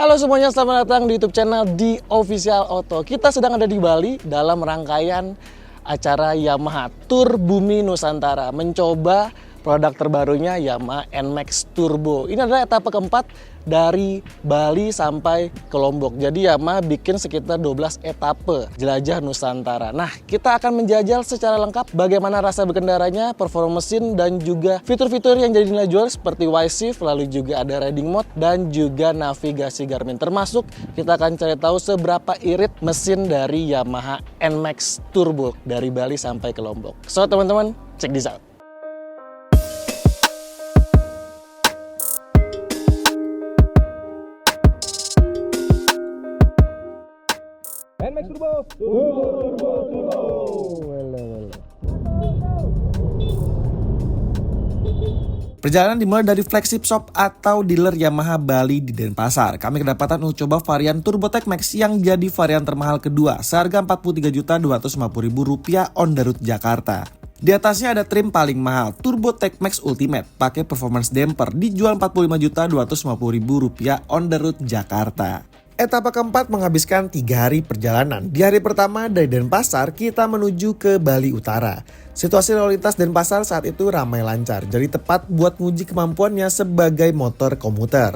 Halo semuanya, selamat datang di YouTube channel di Official Auto. Kita sedang ada di Bali dalam rangkaian acara Yamaha Tour Bumi Nusantara, mencoba produk terbarunya Yamaha NMAX Turbo. Ini adalah etapa keempat dari Bali sampai ke Lombok. Jadi Yamaha bikin sekitar 12 etape jelajah Nusantara. Nah, kita akan menjajal secara lengkap bagaimana rasa berkendaranya, performa mesin, dan juga fitur-fitur yang jadi nilai jual seperti Y-Shift, lalu juga ada riding mode, dan juga navigasi Garmin. Termasuk kita akan cari tahu seberapa irit mesin dari Yamaha NMAX Turbo dari Bali sampai ke Lombok. So teman-teman, check this out. NMAX Turbo. Perjalanan dimulai dari flagship shop atau dealer Yamaha Bali di Denpasar. Kami kedapatan untuk coba varian Turbo Tech Max yang jadi varian termahal kedua, seharga Rp43.250.000 on the road Jakarta. Di atasnya ada trim paling mahal, Turbo Tech Max Ultimate, pakai performance damper, dijual Rp45.250.000 on the road Jakarta. Etapa keempat menghabiskan 3 hari perjalanan. Di hari pertama dari Denpasar, kita menuju ke Bali Utara. Situasi lalu lintas Denpasar saat itu ramai lancar, jadi tepat buat nguji kemampuannya sebagai motor komuter.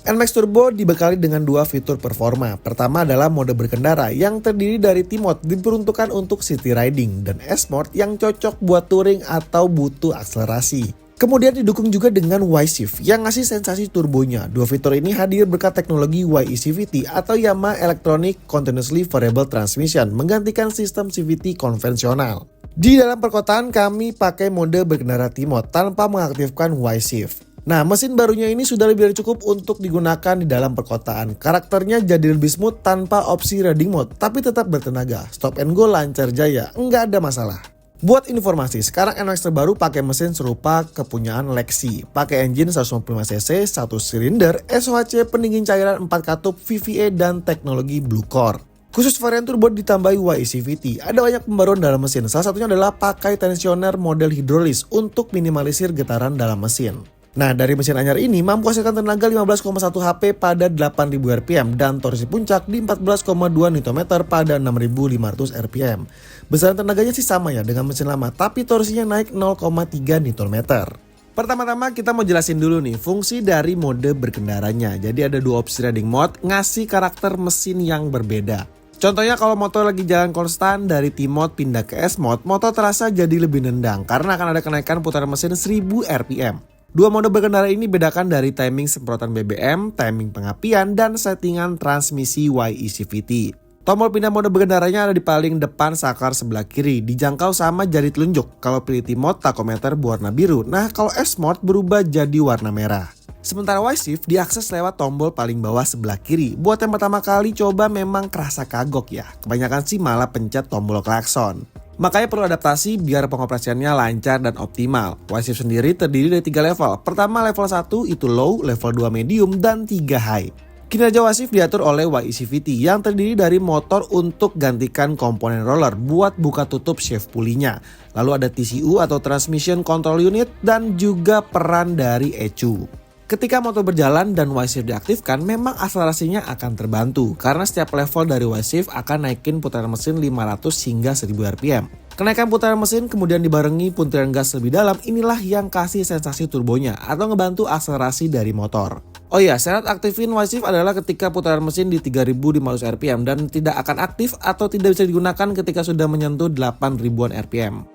NMAX Turbo dibekali dengan 2 fitur performa. Pertama adalah mode berkendara yang terdiri dari T-Mode diperuntukkan untuk city riding, dan S-Mode yang cocok buat touring atau butuh akselerasi. Kemudian didukung juga dengan Y-Shift yang ngasih sensasi turbonya. 2 fitur ini hadir berkat teknologi YECVT atau Yamaha Electronic Continuously Variable Transmission, menggantikan sistem CVT konvensional. Di dalam perkotaan kami pakai mode berkendara T-Mode tanpa mengaktifkan Y-Shift. Nah, mesin barunya ini sudah lebih dari cukup untuk digunakan di dalam perkotaan. Karakternya jadi lebih smooth tanpa opsi riding mode, tapi tetap bertenaga. Stop and go lancar jaya, nggak ada masalah. Buat informasi, sekarang NMAX terbaru pakai mesin serupa kepunyaan Lexi. Pakai engine 155cc, 1 silinder, SOHC pendingin cairan 4 katup, VVA, dan teknologi Blue Core. Khusus varian turbo ditambahi YECVT, ada banyak pembaruan dalam mesin. Salah satunya adalah pakai tensioner model hidrolis untuk minimalisir getaran dalam mesin. Nah, dari mesin anyar ini mampu hasilkan tenaga 15,1 HP pada 8000 rpm dan torsi puncak di 14,2 Nm pada 6500 rpm. Besaran tenaganya sih sama ya dengan mesin lama, tapi torsinya naik 0,3 Nm. Pertama-tama kita mau jelasin dulu nih fungsi dari mode berkendaranya. Jadi ada 2 opsi riding mode, ngasih karakter mesin yang berbeda. Contohnya kalau motor lagi jalan konstan dari T-Mode pindah ke S-Mode, motor terasa jadi lebih nendang karena akan ada kenaikan putaran mesin 1000 rpm. 2 mode berkendara ini bedakan dari timing semprotan BBM, timing pengapian, dan settingan transmisi YECVT. Tombol pindah mode berkendaranya ada di paling depan saklar sebelah kiri, dijangkau sama jari telunjuk. Kalau pilih T-Mode, takometer berwarna biru. Nah, kalau S-Mode berubah jadi warna merah. Sementara Y-Shift diakses lewat tombol paling bawah sebelah kiri. Buat yang pertama kali coba memang kerasa kagok ya. Kebanyakan sih malah pencet tombol klakson. Makanya perlu adaptasi biar pengoperasiannya lancar dan optimal. Y-Shift sendiri terdiri dari 3 level. Pertama level 1 itu low, level 2 medium, dan 3 high. Kinerja Y-Shift diatur oleh YECVT yang terdiri dari motor untuk gantikan komponen roller buat buka tutup shift pulley-nya. Lalu ada TCU atau Transmission Control Unit dan juga peran dari ECU. Ketika motor berjalan dan Y-Shift diaktifkan, memang akselerasinya akan terbantu karena setiap level dari Y-Shift akan naikin putaran mesin 500 hingga 1000 rpm. Kenaikan putaran mesin kemudian dibarengi puntiran gas lebih dalam, inilah yang kasih sensasi turbonya atau ngebantu akselerasi dari motor. Oh iya, syarat aktifin Y-Shift adalah ketika putaran mesin di 3500 rpm dan tidak akan aktif atau tidak bisa digunakan ketika sudah menyentuh 8000-an rpm.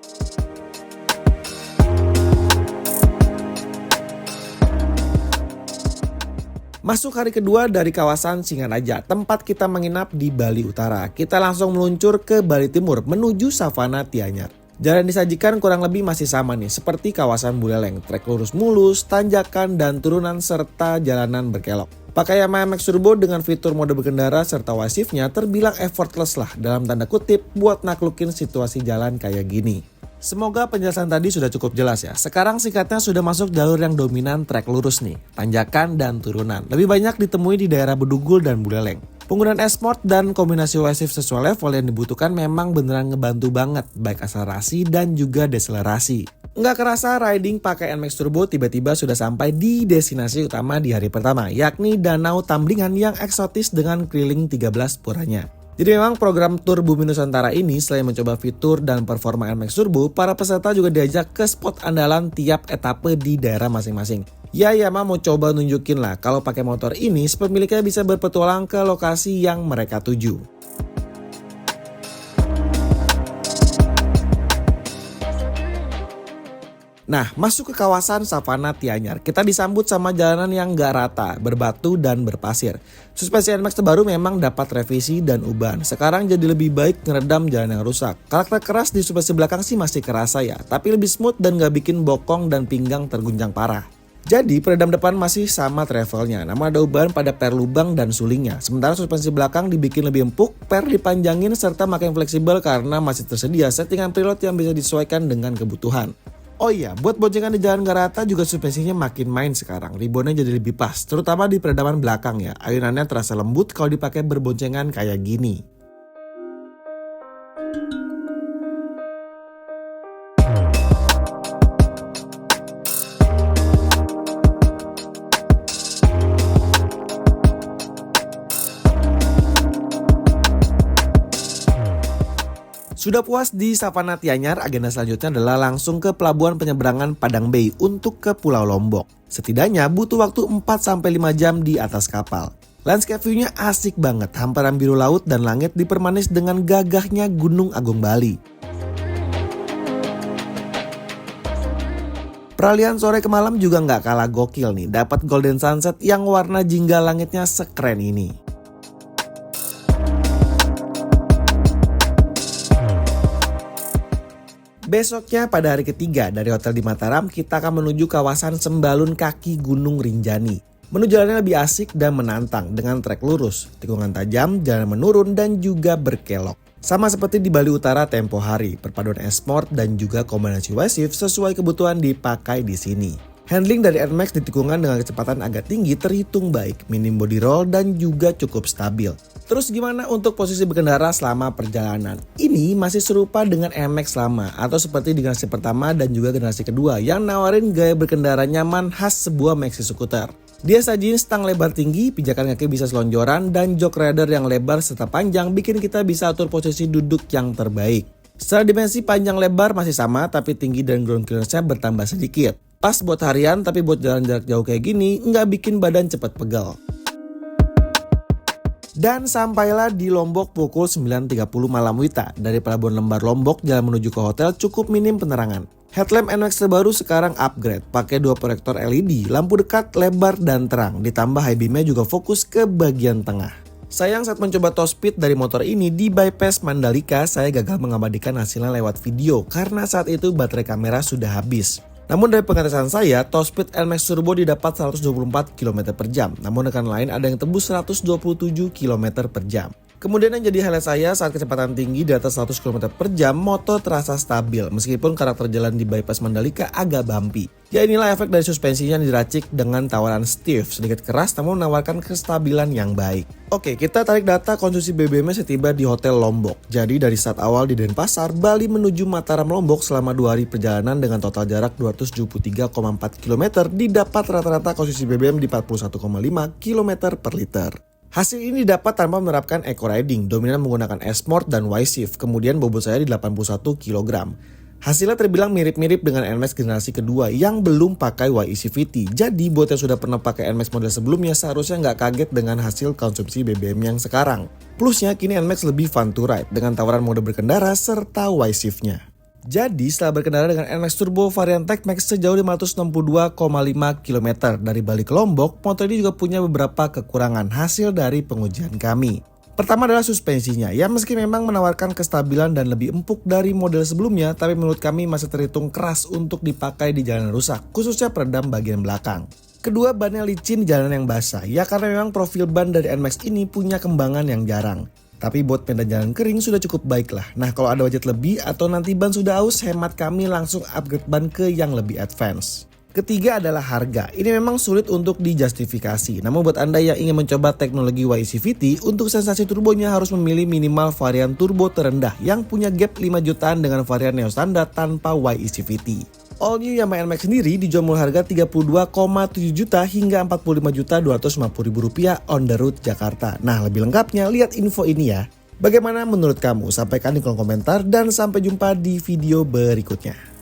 Masuk hari kedua dari kawasan Singaraja, tempat kita menginap di Bali Utara. Kita langsung meluncur ke Bali Timur menuju Savana Tianyar. Jalan disajikan kurang lebih masih sama nih, seperti kawasan Buleleng. Trek lurus mulus, tanjakan dan turunan serta jalanan berkelok. Pakai Yamaha NMAX Turbo dengan fitur mode berkendara serta Y-Shift-nya terbilang effortless lah dalam tanda kutip buat naklukin situasi jalan kayak gini. Semoga penjelasan tadi sudah cukup jelas ya. Sekarang singkatnya sudah masuk jalur yang dominan trek lurus nih, tanjakan dan turunan. Lebih banyak ditemui di daerah Bedugul dan Buleleng. Penggunaan S-Mode dan kombinasi Y-Shift sesuai level yang dibutuhkan memang beneran ngebantu banget, baik akselerasi dan juga deselerasi. Nggak kerasa riding pakai NMAX Turbo tiba-tiba sudah sampai di destinasi utama di hari pertama, yakni Danau Tamblingan yang eksotis dengan keliling 13 puranya. Jadi memang program Tur Bumi Nusantara ini selain mencoba fitur dan performa NMAX Turbo, para peserta juga diajak ke spot andalan tiap etape di daerah masing-masing. Ya Yamaha mau coba nunjukin lah kalau pakai motor ini pemiliknya bisa berpetualang ke lokasi yang mereka tuju. Nah, masuk ke kawasan Savana Tianyar, kita disambut sama jalanan yang gak rata, berbatu dan berpasir. Suspensi NMAX terbaru memang dapat revisi dan ubahan. Sekarang jadi lebih baik ngeredam jalan yang rusak. Karakter keras di suspensi belakang sih masih kerasa ya, tapi lebih smooth dan gak bikin bokong dan pinggang terguncang parah. Jadi peredam depan masih sama travelnya, namun ada ubahan pada per lubang dan sulingnya. Sementara suspensi belakang dibikin lebih empuk, per dipanjangin serta makin fleksibel karena masih tersedia settingan preload yang bisa disesuaikan dengan kebutuhan. Oh iya, buat boncengan di jalan gak rata juga suspensinya makin main sekarang. Ribonnya jadi lebih pas, terutama di peredaman belakang ya. Ayunannya terasa lembut kalau dipakai berboncengan kayak gini. Sudah puas di Savana Tianyar, agenda selanjutnya adalah langsung ke pelabuhan penyeberangan Padang Bay untuk ke Pulau Lombok. Setidaknya butuh waktu 4-5 jam di atas kapal. Landscape view-nya asik banget, hamparan biru laut dan langit dipermanis dengan gagahnya Gunung Agung Bali. Peralihan sore ke malam juga nggak kalah gokil nih, dapat golden sunset yang warna jingga langitnya sekeren ini. Besoknya pada hari ketiga dari hotel di Mataram, kita akan menuju kawasan Sembalun Kaki Gunung Rinjani. Menu jalannya lebih asik dan menantang dengan trek lurus, tikungan tajam, jalan menurun dan juga berkelok. Sama seperti di Bali Utara tempo hari, perpaduan S-Sport dan juga kombinasi Y-Shift sesuai kebutuhan dipakai di sini. Handling dari NMAX di tikungan dengan kecepatan agak tinggi terhitung baik, minim body roll dan juga cukup stabil. Terus gimana untuk posisi berkendara selama perjalanan? Ini masih serupa dengan NMAX lama atau seperti di generasi pertama dan juga generasi kedua yang nawarin gaya berkendara nyaman khas sebuah maxi scooter. Dia sajiin stang lebar tinggi, pijakan kaki bisa selonjoran dan jok rider yang lebar serta panjang bikin kita bisa atur posisi duduk yang terbaik. Secara dimensi panjang lebar masih sama tapi tinggi dan ground clearance-nya bertambah sedikit. Pas buat harian tapi buat jalan jarak jauh kayak gini nggak bikin badan cepet pegal. Dan sampailah di Lombok pukul 9.30 malam wita. Dari Pelabuhan Lembar Lombok jalan menuju ke hotel cukup minim penerangan. Headlamp NMAX terbaru sekarang upgrade, pakai 2 proyektor LED, lampu dekat, lebar dan terang. Ditambah high beam-nya juga fokus ke bagian tengah. Sayang saat mencoba top speed dari motor ini di bypass Mandalika, saya gagal mengabadikan hasilnya lewat video karena saat itu baterai kamera sudah habis. Namun dari pengetesan saya, top speed NMAX Turbo didapat 124 km per jam. Namun rekan lain ada yang tembus 127 km per jam. Kemudian yang jadi highlight saya saat kecepatan tinggi di atas 100 km per jam, motor terasa stabil meskipun karakter jalan di bypass Mandalika agak bumpy. Ya inilah efek dari suspensinya yang diracik dengan tawaran stiff, sedikit keras namun menawarkan kestabilan yang baik. Oke, kita tarik data konsumsi BBM-nya setiba di Hotel Lombok. Jadi dari saat awal di Denpasar, Bali menuju Mataram Lombok selama 2 hari perjalanan dengan total jarak 273,4 km didapat rata-rata konsumsi BBM di 41,5 km per liter. Hasil ini didapat tanpa menerapkan eco riding, dominan menggunakan S-Sport dan Y-Shift, kemudian bobot saya di 81 kg. Hasilnya terbilang mirip-mirip dengan NMAX generasi kedua yang belum pakai YECVT. Jadi buat yang sudah pernah pakai NMAX model sebelumnya seharusnya nggak kaget dengan hasil konsumsi BBM yang sekarang. Plusnya kini NMAX lebih fun to ride dengan tawaran mode berkendara serta Y-Shift-nya. Jadi setelah berkendara dengan NMAX Turbo varian TechMax sejauh 562,5 km dari Bali ke Lombok, motor ini juga punya beberapa kekurangan hasil dari pengujian kami. Pertama adalah suspensinya, ya meski memang menawarkan kestabilan dan lebih empuk dari model sebelumnya, tapi menurut kami masih terhitung keras untuk dipakai di jalan rusak, khususnya peredam bagian belakang. Kedua, bannya licin di jalan yang basah, ya karena memang profil ban dari NMAX ini punya kembangan yang jarang. Tapi buat medan jalan kering sudah cukup baik lah. Nah kalau ada budget lebih atau nanti ban sudah aus, hemat kami langsung upgrade ban ke yang lebih advance. Ketiga adalah harga. Ini memang sulit untuk dijustifikasi. Namun buat Anda yang ingin mencoba teknologi YECVT, untuk sensasi turbonya harus memilih minimal varian turbo terendah yang punya gap 5 jutaan dengan varian Neo standar tanpa YECVT. All new Yamaha NMAX sendiri dijual mulai harga 32,7 juta hingga 45.250.000 rupiah on the road Jakarta. Nah, lebih lengkapnya lihat info ini ya. Bagaimana menurut kamu? Sampaikan di kolom komentar dan sampai jumpa di video berikutnya.